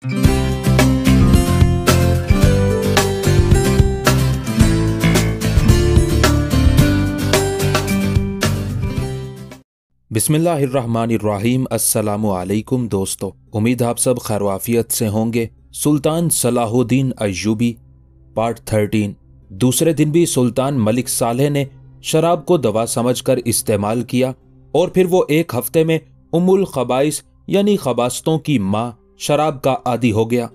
बिस्मिल्लाहिर्रहमानिर्रहीम। अस्सलामु अलैकुम दोस्तों, उम्मीद आप सब खैरवाफियत से होंगे। सुल्तान सलाहुद्दीन अय्यूबी पार्ट 13। दूसरे दिन भी सुल्तान मलिक सालेह ने शराब को दवा समझकर इस्तेमाल किया और फिर वो एक हफ्ते में उम्मुल खबाइस यानी खबास्तों की माँ शराब का आदी हो गया।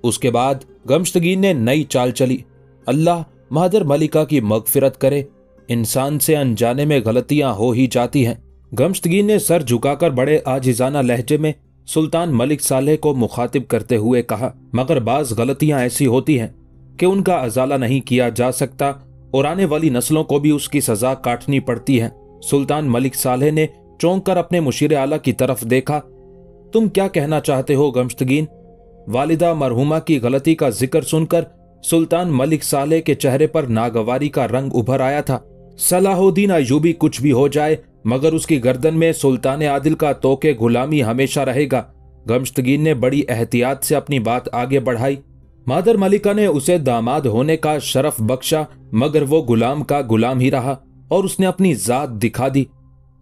उसके बाद गमश्तगीन ने नई चाल चली। अल्लाह महादर मलिका की मगफिरत करे, इंसान से अनजाने में गलतियां हो ही जाती हैं। गमश्तगीन ने सर झुकाकर बड़े आजिजाना लहजे में सुल्तान मलिक सालेह को मुखातिब करते हुए कहा, मगर बाज गलतियां ऐसी होती हैं कि उनका अजाला नहीं किया जा सकता और आने वाली नस्लों को भी उसकी सजा काटनी पड़ती है। सुल्तान मलिक सालेह ने चौंक कर अपने मुशीर आला की तरफ देखा। तुम क्या कहना चाहते हो गमश्तगीन? वालिदा मरहुमा की गलती का जिक्र सुनकर सुल्तान मलिक सालेह के चेहरे पर नागवारी का रंग उभर आया था। सलाहुद्दीन अय्यूबी कुछ भी हो जाए मगर उसकी गर्दन में सुल्तान आदिल का तोके गुलामी हमेशा रहेगा। गमश्तगीन ने बड़ी एहतियात से अपनी बात आगे बढ़ाई। मादर मलिका ने उसे दामाद होने का शरफ बख्शा मगर वो गुलाम का गुलाम ही रहा और उसने अपनी जात दिखा दी।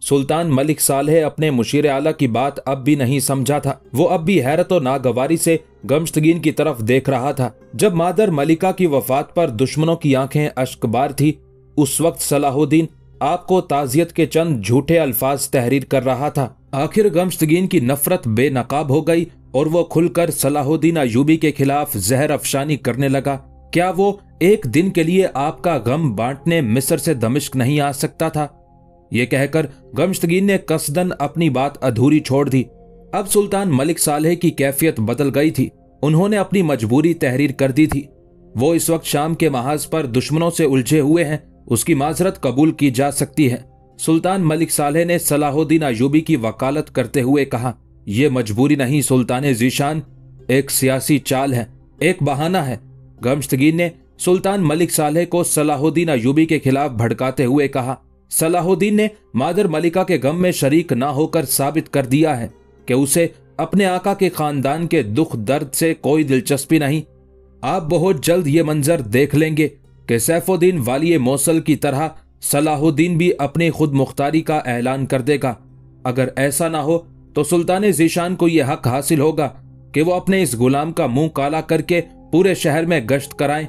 सुल्तान मलिक सालेह अपने मुशीर आला की बात अब भी नहीं समझा था। वो अब भी हैरत और नागवारी से गमश्तगीन की तरफ देख रहा था। जब मादर मलिका की वफात पर दुश्मनों की आंखें अश्कबार थी, उस वक्त सलाहुद्दीन आपको ताजियत के चंद झूठे अल्फाज तहरीर कर रहा था। आखिर गमश्तगीन की नफरत बेनकाब हो गई और वो खुलकर सलाहुद्दीन अय्यूबी के खिलाफ जहर अफशानी करने लगा। क्या वो एक दिन के लिए आपका गम बांटने मिस्र से दमिश्क नहीं आ सकता था? ये कहकर गमश्तगीन ने कसदन अपनी बात अधूरी छोड़ दी। अब सुल्तान मलिक सालेह की कैफियत बदल गई थी। उन्होंने अपनी मजबूरी तहरीर कर दी थी। वो इस वक्त शाम के महाज पर दुश्मनों से उलझे हुए हैं, उसकी माजरत कबूल की जा सकती है। सुल्तान मलिक सालेह ने सलाहुद्दीन अय्यूबी की वकालत करते हुए कहा, यह मजबूरी नहीं सुल्तान ज़ीशान, एक सियासी चाल है, एक बहाना है। गमश्तगीन ने सुल्तान मलिक सालेह को सलाहुद्दीन अय्यूबी के खिलाफ भड़काते हुए कहा, सलाहुद्दीन ने मादर मलिका के गम में शरीक ना होकर साबित कर दिया है कि उसे अपने आका के खानदान के दुख दर्द से कोई दिलचस्पी नहीं। आप बहुत जल्द ये मंजर देख लेंगे कि सैफुद्दीन वाली मौसल की तरह सलाहुद्दीन भी अपनी खुद मुख्तारी का ऐलान कर देगा। अगर ऐसा ना हो तो सुल्तान ज़ीशान को यह हक हासिल होगा कि वो अपने इस गुलाम का मुंह काला करके पूरे शहर में गश्त कराएं।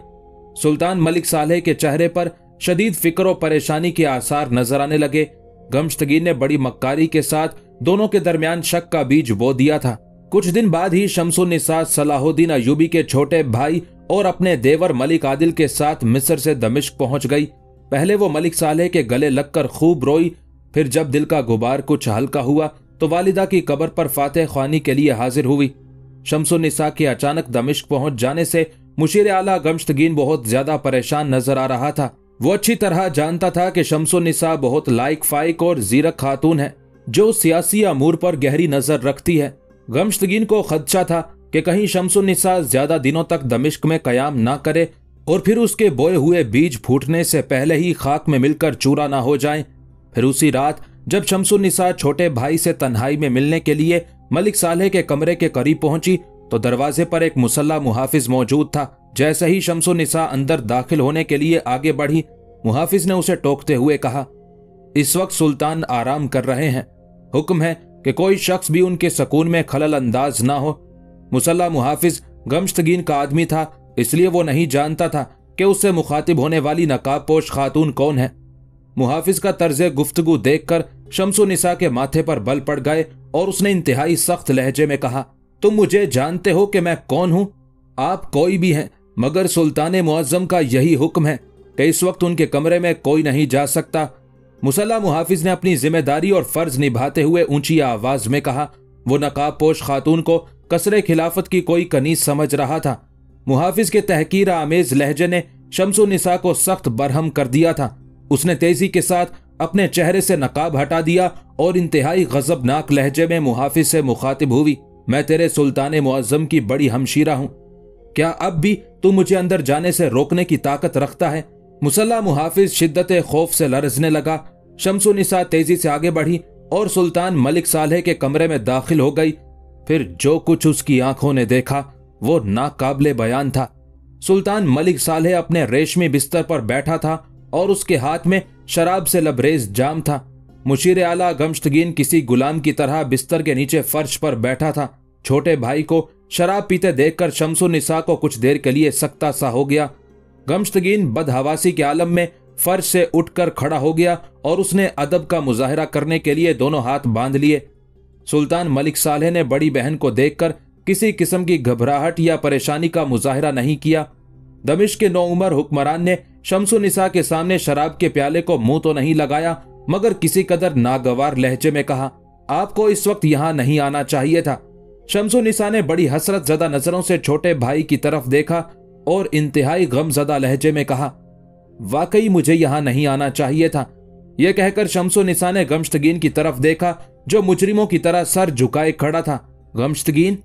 सुल्तान मलिक सालेह के चेहरे पर शदीद फिक्र और परेशानी के आसार नजर आने लगे। गमश्तगीन ने बड़ी मक्कारी के साथ दोनों के दरमियान शक का बीज बो दिया था। कुछ दिन बाद ही शम्सुन्निसा सलाहुद्दीन अय्यूबी के छोटे भाई और अपने देवर मलिक आदिल के साथ मिस्र से दमिश्क पहुंच गई। पहले वो मलिक सालेह के गले लगकर खूब रोई, फिर जब दिल का गुबार कुछ हल्का हुआ तो वालिदा की कब्र पर फातेह ख्वानी के लिए हाजिर हुई। शम्सुन्निसा के अचानक दमिश्क पहुंच जाने से मुशीर आला गमश्तगीन बहुत ज्यादा परेशान नजर आ रहा था। वो अच्छी तरह जानता था कि शम्सुन्निसा बहुत लाइक फाइक और जीरक खातून है जो सियासी अमूर पर गहरी नजर रखती है। गमश्तगीन को खदशा था कि कहीं शम्सुन्निसा ज्यादा दिनों तक दमिश्क में कयाम ना करे और फिर उसके बोए हुए बीज फूटने से पहले ही खाक में मिलकर चूरा ना हो जाएं। फिर उसी रात जब शम्सुन्निसा छोटे भाई से तन्हाई में मिलने के लिए मलिक सालेह के कमरे के करीब पहुंची तो दरवाजे पर एक मुसल्ला मुहाफिज मौजूद था। जैसे ही शम्सुन्निसा अंदर दाखिल होने के लिए आगे बढ़ी, मुहाफिज ने उसे टोकते हुए कहा, इस वक्त सुल्तान आराम कर रहे हैं, हुक्म है कि कोई शख्स भी उनके सुकून में खलल अंदाज ना हो। मुसल्ला मुहाफिज गमश्तगीन का आदमी था, इसलिए वो नहीं जानता था कि उससे मुखातिब होने वाली नकाबपोश खातून कौन है। मुहाफिज का तर्ज गुफ्तगू देखकर शम्सुन्निसा के माथे पर बल पड़ गए और उसने इंतहाई सख्त लहजे में कहा, तुम मुझे जानते हो कि मैं कौन हूं? आप कोई भी हैं, मगर सुल्तान मुअज्जम का यही हुक्म है कि इस वक्त उनके कमरे में कोई नहीं जा सकता। मुसल्ला मुहाफिज ने अपनी जिम्मेदारी और फर्ज निभाते हुए ऊंची आवाज में कहा। वो नकाबपोश खातून को कसरे खिलाफत की कोई कनीज समझ रहा था। मुहाफिज के तहकीर आमेज लहजे ने शम्सुन्निसा को सख्त बरहम कर दिया था। उसने तेजी के साथ अपने चेहरे से नकाब हटा दिया और इंतहाई गजबनाक लहजे में मुहाफिज से मुखातिब हुई, मैं तेरे सुल्तान मुअज्जम की बड़ी हमशीरा हूं, क्या अब भी तू मुझे अंदर जाने से रोकने की ताकत रखता है? मुसल्ला मुहाफिज शिद्दत खौफ से लरजने लगा। शम्सुन्निसा तेजी से आगे बढ़ी और सुल्तान मलिक सालेह के कमरे में दाखिल हो गई। फिर जो कुछ उसकी आंखों ने देखा वो नाकाबिले बयान था। सुल्तान मलिक सालेह अपने रेशमी बिस्तर पर बैठा था और उसके हाथ में शराब से लबरेज जाम था। मुशीर आला गमश्तगीन किसी गुलाम की तरह बिस्तर के नीचे फर्श पर बैठा था। छोटे भाई को शराब पीते देखकर शम्सुन्निसा को कुछ देर के लिए सकता सा हो गया। गमश्तगीन बदहवासी के आलम में फर्श से उठकर खड़ा हो गया और उसने अदब का मुजाहिरा करने के लिए दोनों हाथ बांध लिए। सुल्तान मलिक सालेह ने बड़ी बहन को देखकर किसी किस्म की घबराहट या परेशानी का मुजाहिरा नहीं किया। दमिश्क के नौउमर हुक्मरान ने शम्सुन्निसा के सामने शराब के प्याले को मुंह तो नहीं लगाया, मगर किसी कदर नागवार लहजे में कहा, आपको इस वक्त यहां नहीं आना चाहिए था। शम्सुन्निसा ने बड़ी हसरत ज़दा नजरों से छोटे भाई की तरफ देखा और इंतहाई गमज़दा लहजे में कहा, वाकई मुझे यहां नहीं आना चाहिए था। यह कहकर शम्सुन्निसा ने गमश्तगीन की तरफ देखा जो मुजरिमों की तरह सर झुकाए खड़ा था। गमश्तगीन,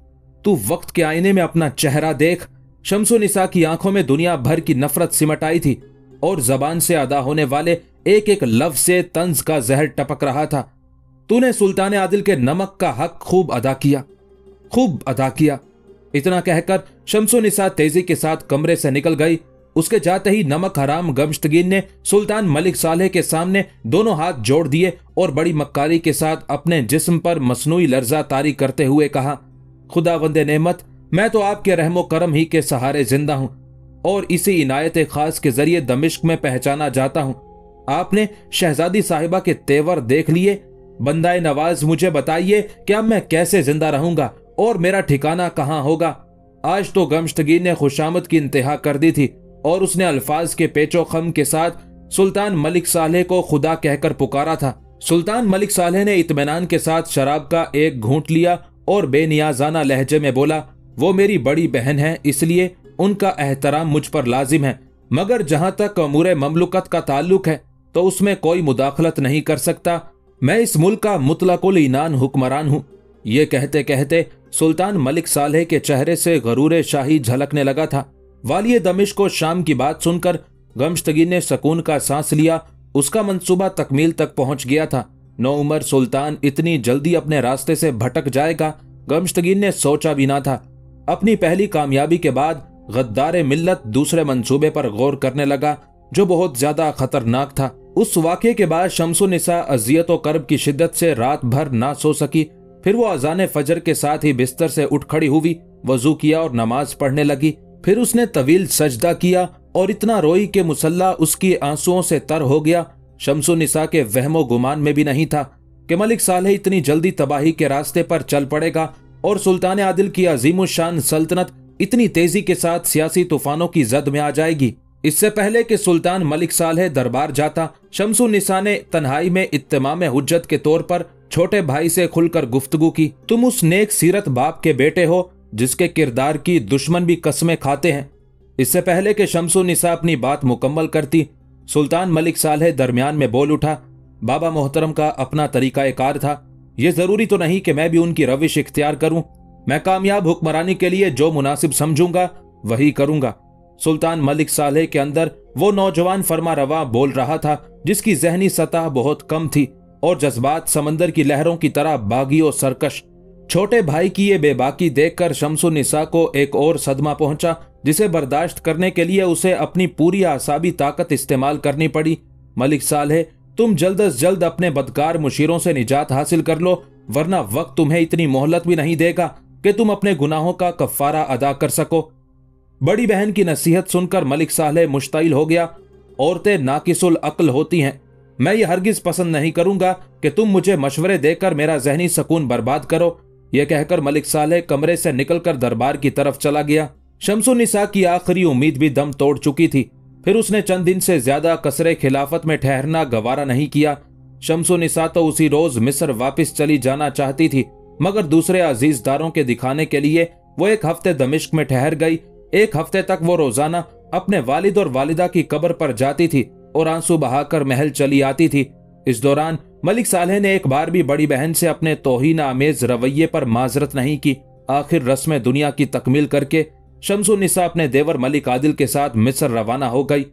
तू वक्त के आईने में अपना चेहरा देख। शम्सुन्निसा की आंखों में दुनिया भर की नफरत सिमट आई थी और जबान से अदा होने वाले एक एक लफ्ज से तंज का जहर टपक रहा था। तूने सुल्तान आदिल के नमक का हक खूब अदा किया, खूब अदा किया। इतना कहकर शम्सुन्निसा तेजी के साथ कमरे से निकल गई। उसके जाते ही नमक हराम गमश्तगीन ने सुल्तान मलिक सालेह के सामने दोनों हाथ जोड़ दिए और बड़ी मक्कारी के साथ अपने जिस्म पर मसनूई लर्जा तारी करते हुए कहा, खुदावंदे नेमत, मैं तो आपके रहमो करम ही के सहारे जिंदा हूं और इसी इनायत खास के जरिए दमिश्क में पहचाना जाता हूं। आपने शहजादी साहिबा के तेवर देख लिए। बंदाए नवाज, मुझे बताइए कि अब मैं कैसे जिंदा रहूंगा और मेरा ठिकाना कहां होगा। आज तो गमश्तगीन ने खुशामद की इंतहा कर दी थी और उसने अल्फाज के पेचो खम के साथ सुल्तान मलिक सालेह को खुदा कहकर पुकारा था। सुल्तान मलिक सालेह ने इत्मीनान के साथ शराब का एक घूंट लिया और बेनियाजाना लहजे में बोला, वो मेरी बड़ी बहन है, इसलिए उनका एहतराम मुझ पर लाजिम है, मगर जहां तक अमूर ममलुकत का ताल्लुक है तो उसमें कोई मुदाखलत नहीं कर सकता। मैं इस मुल्क का मुतलकुल इनान हुक्मरान हूं। ये कहते कहते सुल्तान मलिक सालेह के चेहरे से गरूर शाही झलकने लगा था। वालिय दमिश्क को शाम की बात सुनकर गमश्तगीन ने सकून का सांस लिया। उसका मंसूबा तकमील तक पहुंच गया था। नौउमर सुल्तान इतनी जल्दी अपने रास्ते से भटक जाएगा, गमश्तगीन ने सोचा भी ना था। अपनी पहली कामयाबी के बाद गद्दार मिल्लत दूसरे मंसूबे पर गौर करने लगा जो बहुत ज्यादा खतरनाक था। उस वाक़े के बाद शम्सुन्निसा अजियत व कर्ब की शिद्दत से रात भर ना सो सकी। फिर वो अजान फजर के साथ ही बिस्तर से उठ खड़ी हुई, वजू किया और नमाज पढ़ने लगी। फिर उसने तवील सजदा किया और इतना रोई कि मुसल्ला उसकी आंसुओं से तर हो गया। शम्सुन्निसा के वहमो गुमान में भी नहीं था कि मलिक सालेह इतनी जल्दी तबाही के रास्ते पर चल पड़ेगा और सुल्तान आदिल की अजीमुशान सल्तनत इतनी तेजी के साथ सियासी तूफानों की जद में आ जाएगी। इससे पहले कि सुल्तान मलिक सालेह दरबार जाता, शम्सुन्निसा ने तन्हाई में इत्तमाम हुज्जत के तौर पर छोटे भाई से खुलकर गुफ्तगू की। तुम उस नेक सीरत बाप के बेटे हो जिसके किरदार की दुश्मन भी कसमें खाते हैं। इससे पहले कि शम्सुन्निसा अपनी बात मुकम्मल करती, सुल्तान मलिक सालेह दरमियान में बोल उठा, बाबा मोहतरम का अपना तरीका कार था। यह जरूरी तो नहीं कि मैं भी उनकी रविश इख्तियार करूं। मैं कामयाब हुक्मरानी के लिए जो मुनासिब समझूंगा वही करूंगा। सुल्तान मलिक सालेह के अंदर वो नौजवान फरमा रवा बोल रहा था जिसकी जहनी सतह बहुत कम थी और जज्बात समंदर की लहरों की तरह बागी और सरकश। छोटे भाई की ये बेबाकी देखकर शम्सुन्निसा को एक और सदमा पहुंचा जिसे बर्दाश्त करने के लिए उसे अपनी पूरी आसाबी ताकत इस्तेमाल करनी पड़ी। मलिक सालेह, तुम जल्द अज जल्द अपने बदकार मुशीरों से निजात हासिल कर लो, वरना वक्त तुम्हें इतनी मोहलत भी नहीं देगा कि तुम अपने गुनाहों का कफ्फारा अदा कर सको। बड़ी बहन की नसीहत सुनकर मलिक सालेह मुश्ताइल हो गया। औरतें नाकिसुल अक्ल होती हैं। मैं ये हरगिज पसंद नहीं करूंगा कि तुम मुझे मशवरे देकर मेरा जहनी सुकून बर्बाद करो। यह कहकर मलिक सालेह कमरे से निकलकर दरबार की तरफ चला गया। शम्सुन्निसा की आखिरी उम्मीद भी दम तोड़ चुकी थी। फिर उसने चंद दिन से ज्यादा कसरे खिलाफत में ठहरना गवारा नहीं किया। शम्सुन्निसा तो उसी रोज मिस्र वापस चली जाना चाहती थी, मगर दूसरे अजीजदारों के दिखाने के लिए वो एक हफ्ते दमिश्क में ठहर गई। एक हफ्ते तक वो रोजाना अपने वालिद और वालिदा की कब्र पर जाती थी और आंसू बहाकर महल चली आती थी। इस दौरान मलिक सालेह ने एक बार भी बड़ी बहन से अपने तौहीन आमेज रवैये पर माजरत नहीं की। आखिर रस्म दुनिया की तकमील करके शम्सुन्निसा अपने देवर मलिक आदिल के साथ मिस्र रवाना हो गई।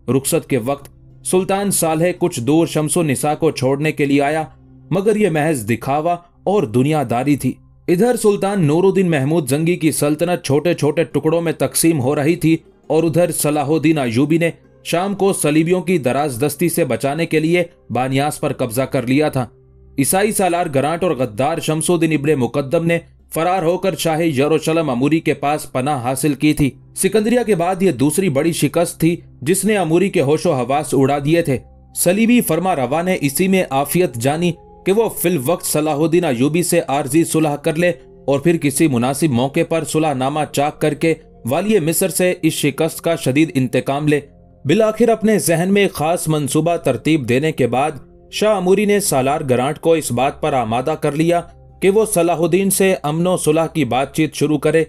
रुखसत के वक्त सुल्तान सालेह कुछ दूर शम्सुन्निसा को छोड़ने के लिए आया, मगर यह महज दिखावा और दुनियादारी थी। इधर सुल्तान नूरुद्दीन महमूद जंगी की सल्तनत छोटे छोटे टुकड़ों में तकसीम हो रही थी और उधर सलाहुद्दीन अय्यूबी ने शाम को सलीबियों की दराजदस्ती से बचाने के लिए बानियास पर कब्जा कर लिया था। ईसाई सालार गरांट और गद्दार शमसुद्दीन इब्ने मुकद्दम ने फरार होकर शाही यरूशलेम अमूरी के पास पनाह हासिल की थी। सिकंदरिया के बाद यह दूसरी बड़ी शिकस्त थी जिसने अमूरी के होशो हवास उड़ा दिए थे। सलीबी फरमा रवा ने इसी में आफियत जानी कि वो फिल वक्त सलाहुद्दीन अय्यूबी से आर्जी सुलह कर ले और फिर किसी मुनासिब मौके पर सुलहनामा चाक करके वालिय मिस्र से इस शिकस्त का शदीद इंतकाम ले। बिलाखिर अपने जहन में खास मंसूबा तरतीब देने के बाद शाह अमूरी ने सालार गरांट को इस बात पर आमादा कर लिया कि वो सलाहुद्दीन से अमनो सुलह की बातचीत शुरू करे।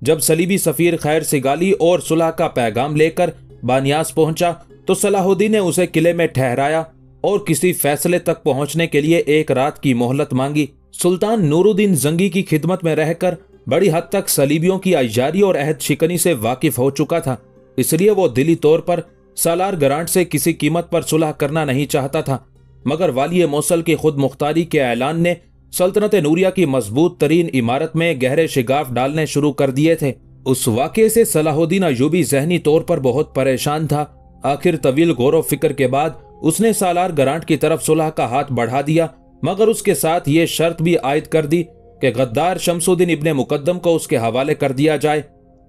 जब सलीबी सफीर खैर सिगाली और सुलह का पैगाम लेकर बानियास पहुंचा तो सलाहुद्दीन ने उसे किले में ठहराया और किसी फैसले तक पहुंचने के लिए एक रात की मोहलत मांगी। सुल्तान नूरुद्दीन जंगी की खिदमत में रहकर बड़ी हद तक सलीबियों की अय्यारी और अहद शिकनी से वाकिफ हो चुका था, इसलिए वो दिली तौर पर सालार गरांट से किसी कीमत पर सुलह करना नहीं चाहता था। मगर वालिय मौसल की खुद मुख्तारी के ऐलान ने सल्तनत नूरिया की मजबूत तरीन इमारत में गहरे शिगाफ डालने शुरू कर दिए थे। उस वाक़े से सलाहुद्दीन अय्यूबी जहनी तौर पर बहुत परेशान था। आखिर तवील गौर फिक्र के बाद उसने सालार गरांट की तरफ सुलह का हाथ बढ़ा दिया, मगर उसके साथ ये शर्त भी आयद कर दी कि गद्दार शमसुद्दीन इब्ने मुकद्दम को उसके हवाले कर दिया जाए।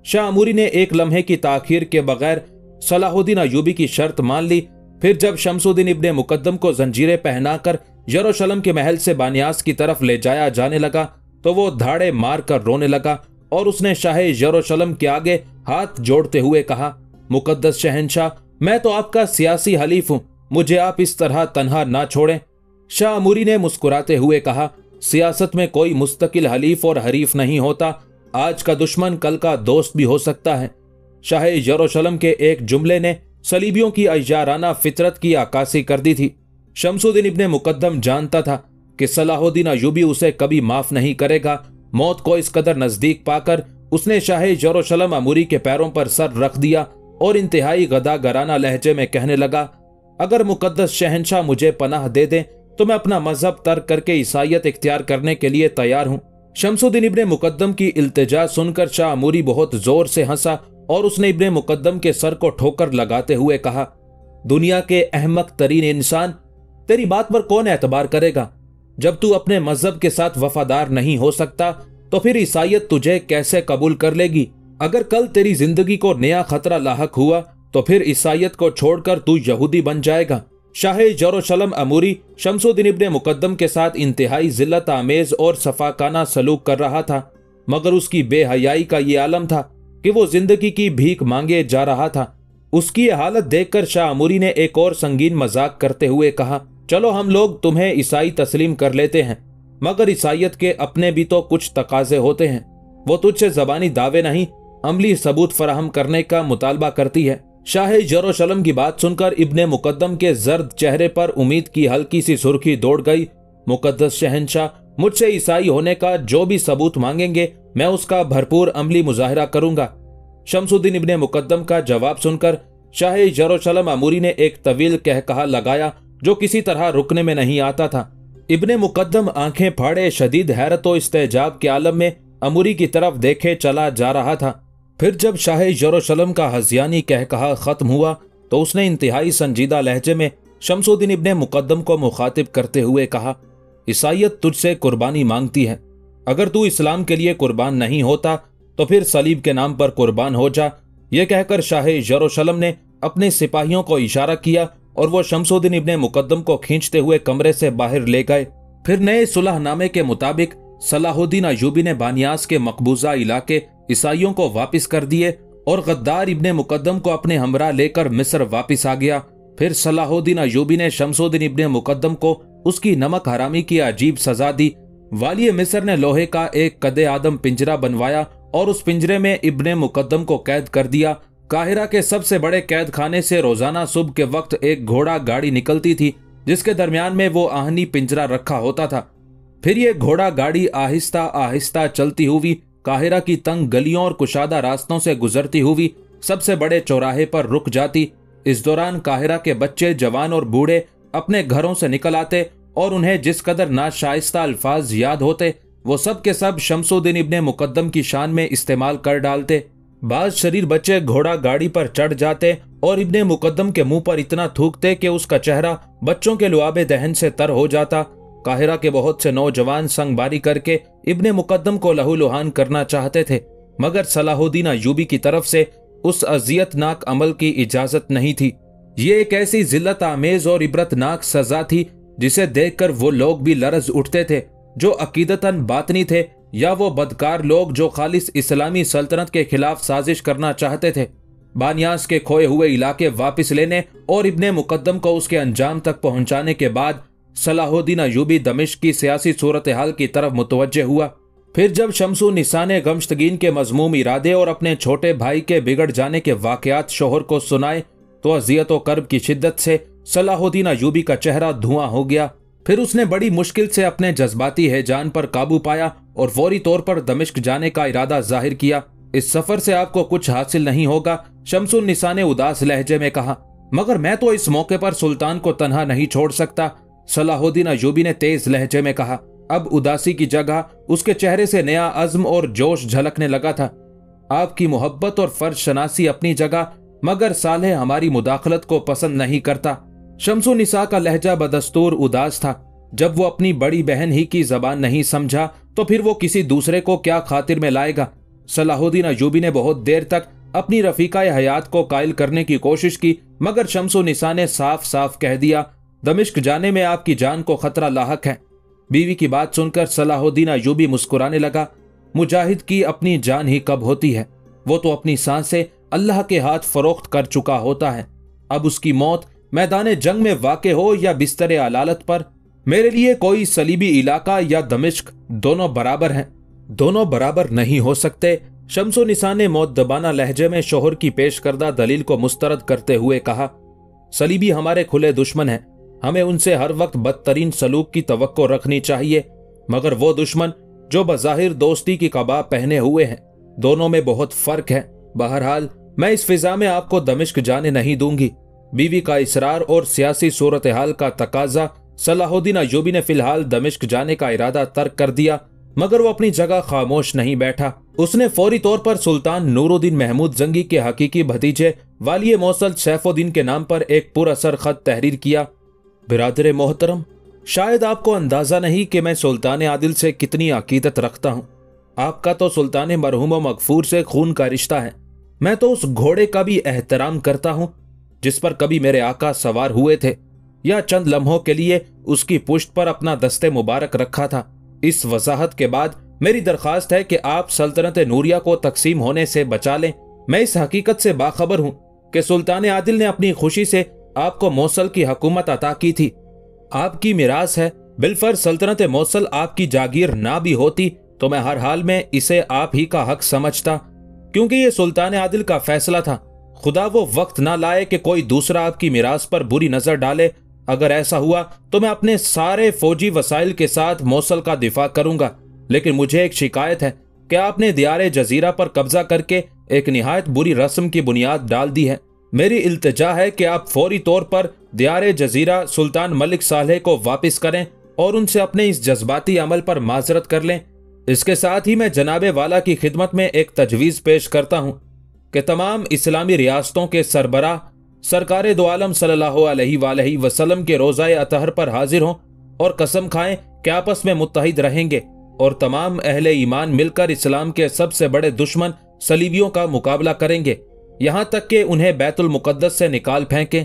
शाह अमूरी ने एक लम्हे की ताखीर के बगैर सलाहुद्दीन अय्यूबी की शर्त मान ली। फिर जब शमसुद्दीन इब्ने मुकद्दम को जंजीरें पहनाकर यरूशलेम के महल से बानियास की तरफ ले जाया जाने लगा तो वो धाड़े मार कर रोने लगा और उसने शाह यरूशलेम के आगे हाथ जोड़ते हुए कहा, मुकद्दस शहंशाह, मैं तो आपका सियासी हलीफ हूं, मुझे आप इस तरह तन्हा ना छोड़ें। शाह अमूरी ने मुस्कुराते हुए कहा, सियासत में कोई मुस्तकिल हलीफ और हरीफ नहीं होता, आज का दुश्मन कल का दोस्त भी हो सकता है। शाह यरूशलेम के एक जुमले ने सलीबियों की अय्याराना फितरत की आकासी कर दी थी। शमसुद्दीन इब्ने मुकद्दम जानता था कि सलाहुद्दीन अय्यूबी उसे कभी माफ नहीं करेगा। मौत को इस कदर नजदीक पाकर उसने शाह यरूशलेम अमूरी के पैरों पर सर रख दिया और इंतहाई गदागराना लहजे में कहने लगा, अगर मुकद्दस शहंशाह मुझे पनाह दे दें तो मैं अपना मजहब तर्क करके ईसाइयत इख्तियार करने के लिए तैयार हूं। शमसुद्दीन इब्ने मुकद्दम की इल्तिजा सुनकर शाह अमूरी बहुत जोर से हंसा और उसने इब्ने मुकद्दम के सर को ठोकर लगाते हुए कहा, दुनिया के अहमक तरीन इंसान, तेरी बात पर कौन एतबार करेगा? जब तू अपने मजहब के साथ वफादार नहीं हो सकता तो फिर ईसाइयत तुझे कैसे कबूल कर लेगी? अगर कल तेरी जिंदगी को नया खतरा लाहक हुआ तो फिर ईसाइयत को छोड़कर तू यहूदी बन जाएगा। शाह यरूशलेम अमूरी शमसुद्दीन इब्ने मुकद्दम के साथ इंतहाई जिल्लत आमेज और सफाकाना सलूक कर रहा था, मगर उसकी बेहयाई का ये आलम था कि वो जिंदगी की भीख मांगे जा रहा था। उसकी ये हालत देखकर शाह अमूरी ने एक और संगीन मजाक करते हुए कहा, चलो हम लोग तुम्हें ईसाई तस्लीम कर लेते हैं, मगर ईसाइयत के अपने भी तो कुछ तकाजे होते हैं। वो तुझसे जबानी दावे नहीं, अमली सबूत फराहम करने का मुतालबा करती है। शाह यरूशलेम की बात सुनकर इब्ने मुकद्दम के जर्द चेहरे पर उम्मीद की हल्की सी सुर्खी दौड़ गई। मुकद्दस शहंशाह, मुझसे ईसाई होने का जो भी सबूत मांगेंगे मैं उसका भरपूर अमली मुजाहिरा करूंगा। शमसुद्दीन इब्ने मुकद्दम का जवाब सुनकर शाह यरूशलेम अमूरी ने एक तवील कहकहा लगाया जो किसी तरह रुकने में नहीं आता था। इब्ने मुकद्दम आंखें फाड़े शदीद हैरत और इस्तेजाब के आलम में अमूरी की तरफ देखे चला जा रहा था। फिर जब शाह यरूशलेम का हज़ियानी कहकहा खत्म हुआ तो उसने इंतहाई संजीदा लहजे में शमसुद्दीन इब्ने मुकद्दम को मुखातिब करते हुए कहा, ईसाइयत तुझसे कुर्बानी मांगती है, अगर तू इस्लाम के लिए कुर्बान नहीं होता तो फिर सलीब के नाम पर कुर्बान हो जा। यह कहकर शाह यरूशलेम ने अपने सिपाहियों को इशारा किया और वो शमसुद्दीन इब्ने मुकद्दम को खींचते हुए कमरे से बाहर ले गए। फिर नए सुलहनामे के मुताबिक सलाहुद्दीन अय्यूबी ने बानियास के मकबूजा इलाके ईसाइयों को वापिस कर दिए और गद्दार इब्ने मुकद्दम को अपने हमरा लेकर मिस्र वापिस आ गया। फिर सलाहुद्दीन अय्यूबी ने शमसुद्दीन इब्ने मुकद्दम को उसकी नमक हरामी की अजीब सजा दी। वालिय मिस्र ने लोहे का एक कदे आदम पिंजरा बनवाया और उस पिंजरे में इब्ने मुकद्दम को कैद कर दिया। काहिरा के सबसे बड़े कैद खाने से रोजाना सुबह के वक्त एक घोड़ा गाड़ी निकलती थी जिसके दरमियान में वो आहनी पिंजरा रखा होता था। फिर ये घोड़ा गाड़ी आहिस्ता आहिस्ता चलती हुई काहिरा की तंग गलियों और कुशादा रास्तों से गुजरती हुई सबसे बड़े चौराहे पर रुक जाती। इस दौरान काहिरा के बच्चे, जवान और बूढ़े अपने घरों से निकल आते और उन्हें जिस कदर नाशाइस्ता अल्फाज याद होते वो सब के सब शमसुद्दीन इब्ने मुकद्दम की शान में इस्तेमाल कर डालते। बाज शरीर बच्चे घोड़ा गाड़ी पर चढ़ जाते और इब्ने मुकद्दम के मुंह पर इतना थूकते कि उसका चेहरा बच्चों के लुआबे दहन से तर हो जाता। काहिरा के बहुत से नौजवान संगबारी करके इब्ने मुकद्दम को लहूलुहान करना चाहते थे, मगर सलाहुद्दीन अय्यूबी की तरफ से उस अजियतनाक अमल की इजाजत नहीं थी। ये एक ऐसी जिल्लत आमेज और इबरतनाक सजा थी जिसे देखकर वो लोग भी लरज उठते थे जो अकीदतन बातनी थे, या वो बदकार लोग जो खालिस इस्लामी सल्तनत के खिलाफ साजिश करना चाहते थे। बानियास के खोए हुए इलाके वापस लेने और इब्ने मुकद्दम को उसके अंजाम तक पहुंचाने के बाद सलाहुद्दीन अय्यूबी दमिश्क की सियासी सूरत हाल की तरफ मुतवज्जे हुआ। फिर जब शमसुन्निसा ने गमश्तगीन के मजमूम इरादे और अपने छोटे भाई के बिगड़ जाने के वाकयात शोहर को सुनाए तो अजियत व कर्ब की शिद्दत से सलाहुद्दीन अय्यूबी का चेहरा धुआं हो गया। फिर उसने बड़ी मुश्किल से अपने जज्बाती हैजान पर काबू पाया और फौरी तौर पर दमिश्क जाने का इरादा जाहिर किया। इस सफर से आपको कुछ हासिल नहीं होगा, शमसुन्निसा ने उदास लहजे में कहा। मगर मैं तो इस मौके पर सुल्तान को तन्हा नहीं छोड़ सकता, सलाहुद्दीन अय्यूबी ने तेज लहजे में कहा। अब उदासी की जगह उसके चेहरे से नया अज़्म और जोश झलकने लगा था। आपकी मोहब्बत और फर्ज शनासी अपनी जगह, मगर सालेह हमारी मुदाखलत को पसंद नहीं करता। शमसुन्निसा का लहजा बदस्तूर उदास था। जब वो अपनी बड़ी बहन ही की जबान नहीं समझा तो फिर वो किसी दूसरे को क्या खातिर में लाएगा। सलाहुद्दीन अय्यूबी ने बहुत देर तक अपनी रफीका हयात को कायल करने की कोशिश की, मगर शमसुन्निसा ने साफ साफ कह दिया, दमिश्क जाने में आपकी जान को खतरा लाहक है। बीवी की बात सुनकर सलाहुद्दीन अय्यूबी मुस्कुराने लगा। मुजाहिद की अपनी जान ही कब होती है, वो तो अपनी सांसें अल्लाह के हाथ फरोख्त कर चुका होता है। अब उसकी मौत मैदान जंग में वाक़े हो या बिस्तर अलालत पर, मेरे लिए कोई सलीबी इलाका या दमिश्क दोनों बराबर हैं, दोनों बराबर नहीं हो सकते। शमसुन्निसा ने मुअद्दबाना लहजे में शोहर की पेश करदा दलील को मुस्तरद करते हुए कहा, सलीबी हमारे खुले दुश्मन हैं, हमें उनसे हर वक्त बदतरीन सलूक की तवक्को रखनी चाहिए, मगर वो दुश्मन जो बज़ाहिर दोस्ती की कबाब पहने हुए हैं, दोनों में बहुत फर्क है। बहरहाल मैं इस फिजा में आपको दमिश्क जाने नहीं दूंगी। बीवी का इसरार और सियासी सूरत हाल का तकाजा सलाहुद्दीन अय्यूबी ने फिलहाल दमिश्क जाने का इरादा तर्क कर दिया, मगर वो अपनी जगह खामोश नहीं बैठा। उसने फौरी तौर पर सुल्तान नूरुद्दीन महमूद जंगी के हकीकी भतीजे वाली मौसल सैफुद्दीन के नाम पर एक पुरअसर खत तहरीर किया। बिरादर मोहतरम, शायद आपको अंदाजा नहीं कि मैं सुल्तान आदिल से कितनी अकीदत रखता हूँ। आपका तो सुल्तान मरहूम व मगफूर से खून का रिश्ता है। मैं तो उस घोड़े का भी एहतराम करता हूँ जिस पर कभी मेरे आका सवार हुए थे, या चंद लम्हों के लिए उसकी पुश्त पर अपना दस्ते मुबारक रखा था। इस वजाहत के बाद मेरी दरख्वास्त है कि आप सल्तनत नूरिया को तकसीम होने से बचा लें। मैं इस हकीकत से बाखबर हूँ कि सुल्तान आदिल ने अपनी खुशी से आपको मौसल की हुकूमत अता की थी। आपकी मिरास है, बिलफर्ज सल्तनत मौसल आपकी जागीर ना भी होती तो मैं हर हाल में इसे आप ही का हक समझता, क्योंकि ये सुल्तान आदिल का फैसला था। खुदा वो वक्त ना लाए कि कोई दूसरा आपकी मिरास पर बुरी नजर डाले। अगर ऐसा हुआ तो मैं अपने सारे फौजी वसाइल के साथ मौसल का दिफा करूंगा, लेकिन मुझे एक शिकायत है कि आपने दियारे जजीरा पर कब्जा करके एक निहायत बुरी रस्म की बुनियाद डाल दी है। मेरी इल्तिजा है कि आप फौरी तौर पर दियारे जजीरा सुल्तान मलिक सालेह को वापस करें और उनसे अपने इस जज्बाती अमल पर माजरत कर लें। इसके साथ ही मैं जनाबे वाला की खिदमत में एक तजवीज़ पेश करता हूँ कि तमाम इस्लामी रियासतों के सरबराह सरकार दो आलम सल्लल्लाहु अलैहि वसल्लम के रोज़ाए अतहर पर हाजिर हों और कसम खाएं कि आपस में मुत्तहिद रहेंगे और तमाम अहले ईमान मिलकर इस्लाम के सबसे बड़े दुश्मन सलीबियों का मुकाबला करेंगे, यहाँ तक कि उन्हें बैतुल मुकद्दस से निकाल फेंकें।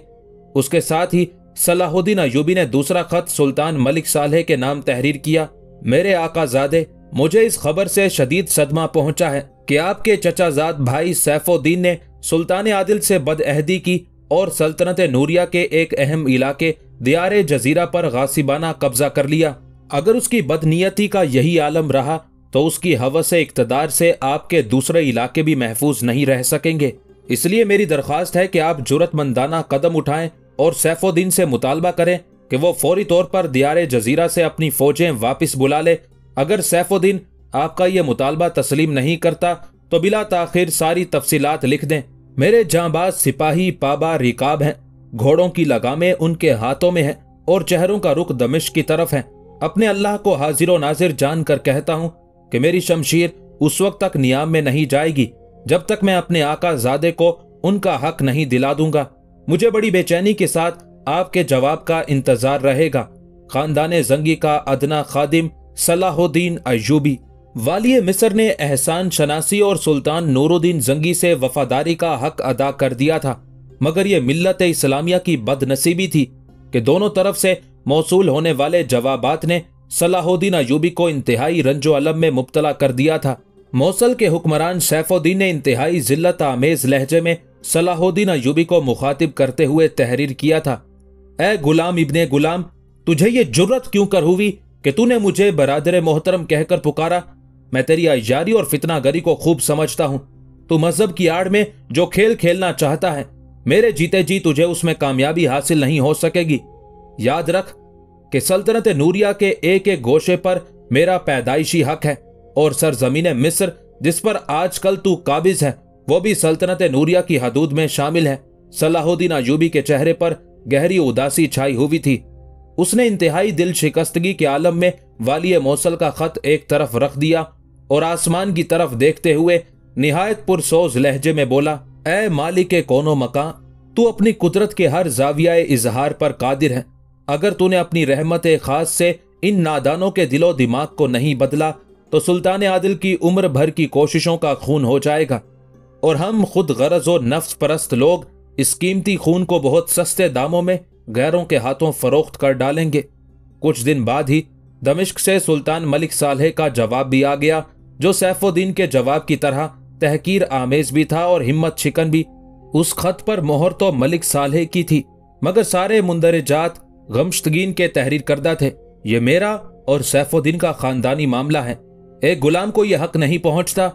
उसके साथ ही सलाहुद्दीन अय्यूबी ने दूसरा खत सुल्तान मलिक सालेह के नाम तहरीर किया। मेरे आकाजादे, मुझे इस खबर से शदीद सदमा पहुंचा है कि आपके चचाजाद भाई सैफुद्दीन ने सुल्तान आदिल से बदअहदी की और सल्तनत नूरिया के एक अहम इलाके दियारे जजीरा पर गासिबाना कब्जा कर लिया। अगर उसकी बदनीयती का यही आलम रहा तो उसकी हवस इक्तदार से आपके दूसरे इलाके भी महफूज नहीं रह सकेंगे। इसलिए मेरी दरख्वास्त है कि आप जुरतमंदाना कदम उठाएं और सैफुद्दीन से मुतालबा करें कि वो फौरी तौर पर दियारे जजीरा से अपनी फौजें वापस बुला ले। अगर सैफुद्दीन आपका ये मुतालबा तस्लीम नहीं करता तो बिला ताखिर सारी तफसीलात लिख दें। मेरे जांबाज सिपाही पाबा रिकाब हैं, घोड़ों की लगामें उनके हाथों में हैं और चेहरों का रुख दमिश्क की तरफ है। अपने अल्लाह को हाजिर व नाजिर जानकर कहता हूं कि मेरी शमशीर उस वक्त तक नियाम में नहीं जाएगी जब तक मैं अपने आका ज़ादे को उनका हक नहीं दिला दूंगा। मुझे बड़ी बेचैनी के साथ आपके जवाब का इंतजार रहेगा। खानदाने जंगी का अदना खादिम सलाहुद्दीन अय्यूबी। वाली मिस्र ने एहसान शनासी और सुल्तान नूरुद्दीन जंगी से वफादारी का हक अदा कर दिया था, मगर यह मिल्लत इस्लामिया की बदनसीबी थी कि दोनों तरफ से मौसूल होने वाले जवाबात ने सलाहुद्दीन अय्यूबी को इंतहाई रंजो अलम में मुब्तला कर दिया था। मौसल के हुक्मरान सैफुद्दीन ने इंतहाई जिल्लत आमेज लहजे में सलाहुद्दीन अय्यूबी को मुखातिब करते हुए तहरीर किया था, ए गुलाम इब्ने गुलाम, तुझे ये जुर्रत क्यों कर हुई कि तूने मुझे बरादर मोहतरम कहकर पुकारा। मैं तेरी अय्यारी और फितनागरी को खूब समझता हूं। तू मजहब की आड़ में जो खेल खेलना चाहता है, मेरे जीते जी तुझे उसमें कामयाबी हासिल नहीं हो सकेगी। याद रख कि सल्तनत नूरिया के एक एक गोशे पर मेरा पैदाइशी हक है और सरजमीन मिस्र जिस पर आजकल तू काबिज है वो भी सल्तनत नूरिया की हदूद में शामिल है। सलाहुद्दीन अय्यूबी के चेहरे पर गहरी उदासी छाई हुई थी। उसने इंतहाई दिल शिकस्तगी के आलम में वाली मौसल का खत एक तरफ रख दिया और आसमान की तरफ देखते हुए निहायत पुरसोज लहजे में बोला, ए मालिक कौनो मकां, तू अपनी कुदरत के हर जाविया इजहार पर कादिर है। अगर तूने अपनी रहमत खास से इन नादानों के दिलो दिमाग को नहीं बदला तो सुल्तान आदिल की उम्र भर की कोशिशों का खून हो जाएगा और हम खुद गरज और नफ्स परस्त लोग इस कीमती खून को बहुत सस्ते दामों में गैरों के हाथों फरोख्त कर डालेंगे। कुछ दिन बाद ही दमिश्क से सुल्तान मलिक सालेह का जवाब भी आ गया, जो सैफुद्दीन के जवाब की तरह तहकीर आमेज भी था और हिम्मत शिकन भी। उस खत पर मोहर तो मलिक सालेह की थी, मगर सारे मुंदरजात गमश्तगीन के तहरीर करदा थे। ये मेरा और सैफुद्दीन का खानदानी मामला है। एक गुलाम को यह हक नहीं पहुंचता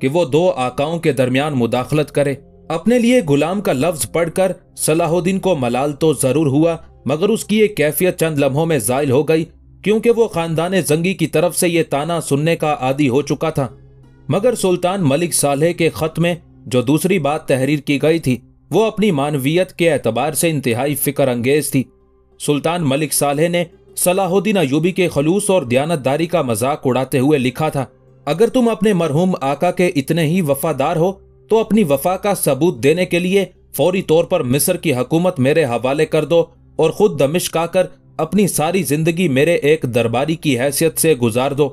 कि वो दो आकाओं के दरमियान मुदाखलत करे। अपने लिए गुलाम का लफ्ज पढ़कर सलाहुद्दीन को मलाल तो जरूर हुआ, मगर उसकी ये कैफियत चंद लम्हों में जायल हो गई, क्योंकि वो खानदान जंगी की तरफ से ये ताना सुनने का आदी हो चुका था। मगर सुल्तान मलिक सालेह के खत में जो दूसरी बात तहरीर की गई थी वो अपनी मानवियत के एतबार से इंतहाई फिक्र अंगेज थी। सुल्तान मलिक सालेह ने सलाहुद्दीन अय्यूबी के खलूस और दयानतदारी का मजाक उड़ाते हुए लिखा था, अगर तुम अपने मरहूम आका के इतने ही वफादार हो तो अपनी वफा का सबूत देने के लिए फौरी तौर पर मिस्र की हुकूमत मेरे हवाले कर दो और खुद दमिश्क आकर अपनी सारी जिंदगी मेरे एक दरबारी की हैसियत से गुजार दो।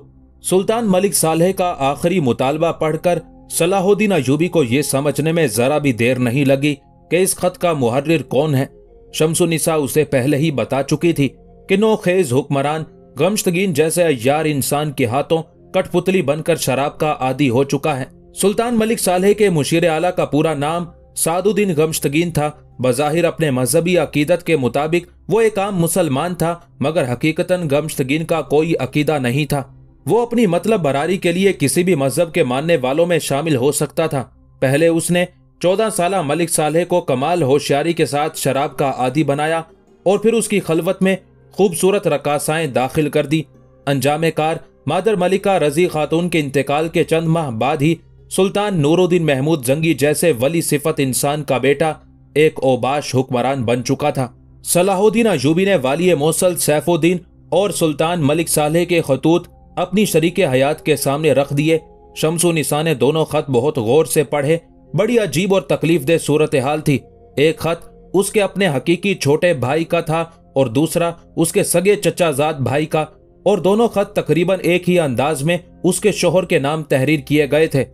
सुल्तान मलिक सालेह का आखिरी मुतालबा पढ़कर सलाहुद्दीन अय्यूबी को यह समझने में जरा भी देर नहीं लगी कि इस खत का मुहर्रिर कौन है। शम्सुन्निसा उसे पहले ही बता चुकी थी कि नौखेज हुक्मरान गमश्तगीन जैसे अय्यार इंसान के हाथों कठपुतली बनकर शराब का आदी हो चुका है। सुल्तान मलिक सालेह के मुशीर आला का पूरा नाम सादुद्दीन गमश्तगीन था। बज़ाहिर अपने मजहबी अकीदत के मुताबिक वो एक आम मुसलमान था, मगर हकीकतन गमश्तगीन का कोई अकीदा नहीं था। वो अपनी मतलब बरारी के लिए किसी भी मजहब के मानने वालों में शामिल हो सकता था। पहले उसने 14 साला मलिक सालेह को कमाल होशियारी के साथ शराब का आदी बनाया और फिर उसकी खलवत में खूबसूरत रकासाएं दाखिल कर दी। अंजामे कार मादर मलिका रजी खातून के इंतकाल के चंद माह बाद ही सुल्तान नूरुद्दीन महमूद जंगी जैसे वली सिफत इंसान का बेटा एक ओबाश हुक्मरान बन चुका था। सलाहुद्दीन अय्यूबी ने वाली मौसल सैफुद्दीन और सुल्तान मलिक सालेह के खतूत अपनी शरीके हयात के सामने रख दिए। शम्सुन्निसा ने दोनों खत बहुत गौर से पढ़े। बड़ी अजीब और तकलीफदेह सूरत हाल थी। एक खत उसके अपने हकीकी छोटे भाई का था और दूसरा उसके सगे चचाजाद भाई का, और दोनों खत तकरीबन एक ही अंदाज में उसके शोहर के नाम तहरीर किए गए थे।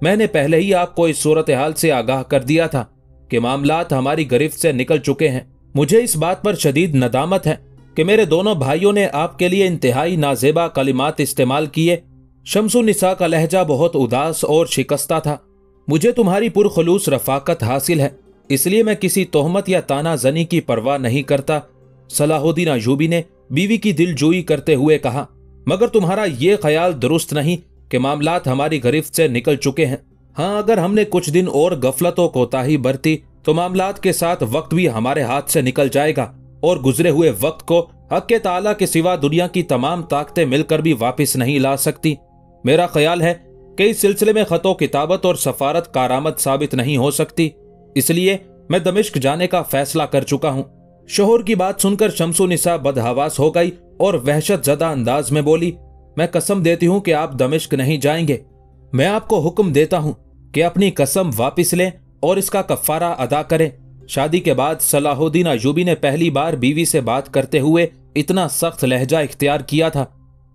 मैंने पहले ही आपको इस सूरत हाल से आगाह कर दिया था कि मामलात हमारी गिरफ्त से निकल चुके हैं। मुझे इस बात पर शदीद नदामत है कि मेरे दोनों भाइयों ने आपके लिए इंतहाई नाजेबा कलिमात इस्तेमाल किए। शम्सुन्निसा का लहजा बहुत उदास और शिकस्ता था। मुझे तुम्हारी पुरखलूस रफाकत हासिल है, इसलिए मैं किसी तोहमत या ताना जनी की परवाह नहीं करता। सलाहुद्दीन अय्यूबी ने बीवी की दिलजोई करते हुए कहा, मगर तुम्हारा ये ख्याल दुरुस्त नहीं कि मामलात हमारी गिरफ्त से निकल चुके हैं। हाँ, अगर हमने कुछ दिन और गफलत व कोताही बरती तो मामलात के साथ वक्त भी हमारे हाथ से निकल जाएगा और गुजरे हुए वक्त को हक के ताला के सिवा दुनिया की तमाम ताकतें मिलकर भी वापस नहीं ला सकती। मेरा ख्याल है कि इस सिलसिले में खतो किताबत और सफारत कारामद साबित नहीं हो सकती, इसलिए मैं दमिश्क जाने का फैसला कर चुका हूँ। शोहर की बात सुनकर शम्सुन्निसा बदहवास हो गई और वहशत ज़दा अंदाज में बोली, मैं कसम देती हूं कि आप दमिश्क नहीं जाएंगे। मैं आपको हुक्म देता हूं कि अपनी कसम वापस लें और इसका कफ़ारा अदा करें। शादी के बाद सलाहुद्दीन अय्यूबी ने पहली बार बीवी से बात करते हुए इतना सख्त लहजा इख्तियार किया था।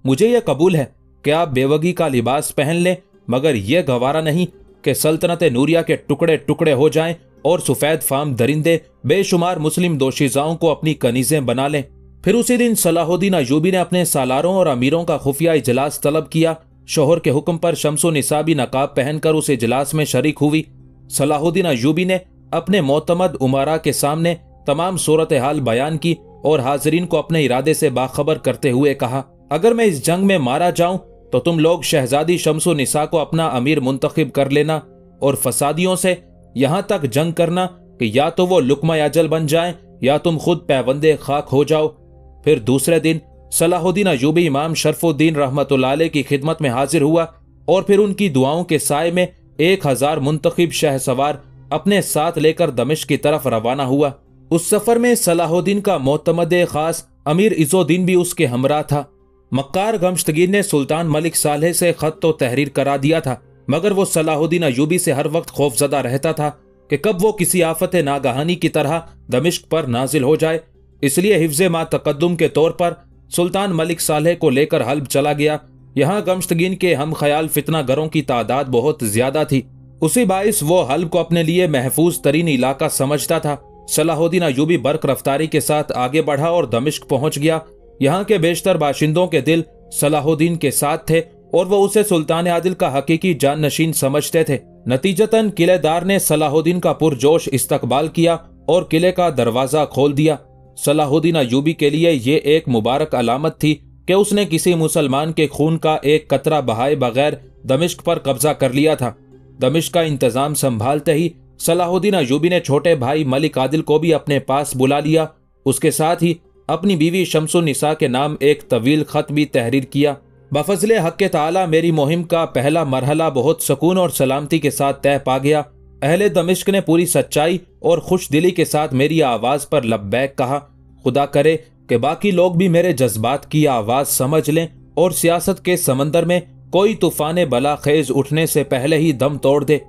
मुझे यह कबूल है कि आप बेवगी का लिबास पहन लें, मगर यह गवारा नहीं कि सल्तनत नूरिया के टुकड़े टुकड़े हो जाएं और सफेद फाम दरिंदे बेशुमार मुस्लिम दोशीज़ाओं को अपनी कनीजें बना लें। फिर उसी दिन सलाहुद्दीन अय्यूबी ने अपने सालारों और अमीरों का खुफिया इजलास तलब किया। शोहर के हुक्म पर शम्सो निसा भी नकाब पहनकर उस इजलास में शरीक हुई। सलाहुद्दीन अय्यूबी ने अपने मोतमद उमरा के सामने तमाम सूरत हाल बयान की और हाजरीन को अपने इरादे से बाखबर करते हुए कहा, अगर मैं इस जंग में मारा जाऊं तो तुम लोग शहजादी शम्सो निसा को अपना अमीर मुंतखब कर लेना और फसादियों से यहां तक जंग करना कि या तो वो लुकमा अजल बन जाएं या तुम खुद पैबंदे खाक हो जाओ। फिर दूसरे दिन सलाहुद्दीन अय्यूबी इमाम शरफुद्दीन रहमतुल्लाह अलैह की खिदमत में हाजिर हुआ और फिर उनकी दुआओं के साए में 1000 मुंतखब शहसवार अपने साथ लेकर दमिश्क की तरफ रवाना हुआ। उस सफर में सलाहुद्दीन का मोतमद खास अमीर इज़्ज़ुद्दीन भी उसके हमरा था। मक्कार गमश्तगीर ने सुल्तान मलिक सालेह से खत तो तहरीर करा दिया था, मगर वो सलाहुद्दीन अय्यूबी से हर वक्त खौफजदा रहता था कि कब वो किसी आफत नागहानी की तरह दमिश्क पर नाजिल हो जाए। इसलिए हिफ्ज़े मा तकद्दुम के तौर पर सुल्तान मलिक सालेह को लेकर हल्ब चला गया। यहाँ गमश्तगीन के हम ख्याल फितना गरों की तादाद बहुत ज्यादा थी। उसी बाइस वो हल्ब को अपने लिए महफूज तरीन इलाका समझता था। सलाहुद्दीन अय्यूबी बर्क रफ्तारी के साथ आगे बढ़ा और दमिश्क पहुंच गया। यहाँ के बेशतर बाशिंदों के दिल सलाहुद्दीन के साथ थे और वो उसे सुल्तान आदिल का हकीकी जाननशीन समझते थे। नतीजतन किलेदार ने सलाहुद्दीन का पुरजोश इस्तकबाल किया और किले का दरवाजा खोल दिया। सलाहुद्दीन अय्यूबी के लिए ये एक मुबारक अलामत थी कि उसने किसी मुसलमान के खून का एक कतरा बहाए बगैर दमिश्क पर कब्जा कर लिया था। दमिश्क का इंतजाम संभालते ही सलाहुद्दीन अय्यूबी ने छोटे भाई मलिक आदिल को भी अपने पास बुला लिया। उसके साथ ही अपनी बीवी शम्सुन निसा के नाम एक तवील खत भी तहरीर किया। बफज़ले हक़ ताला मेरी मुहिम का पहला मरहला बहुत सुकून और सलामती के साथ तय पा गया। अहले दमिश्क ने पूरी सच्चाई और खुश दिली के साथ मेरी आवाज़ पर लब्बैक कहा। खुदा करे कि बाकी लोग भी मेरे जज्बात की आवाज़ समझ लें और सियासत के समंदर में कोई तूफान बला खेज उठने से पहले ही दम तोड़ दे।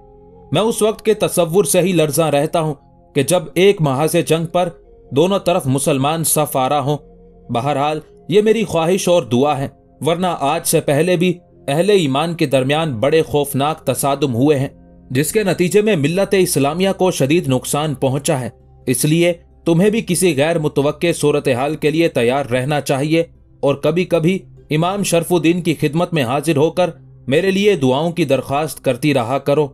मैं उस वक्त के तसव्वुर से ही लर्जा रहता हूँ कि जब एक महाज़े जंग पर दोनों तरफ मुसलमान सफ आरा हों। बहरहाल ये मेरी ख्वाहिश और दुआ है, वरना आज से पहले भी अहले ईमान के दरमियान बड़े खौफनाक तसादुम हुए हैं, जिसके नतीजे में मिल्लत इस्लामिया को शदीद नुकसान पहुंचा है। इसलिए तुम्हें भी किसी गैर मुतवक्के सूरत हाल के लिए तैयार रहना चाहिए और कभी कभी इमाम शरफुद्दीन की खिदमत में हाजिर होकर मेरे लिए दुआओं की दरख्वास्त करती रहा करो।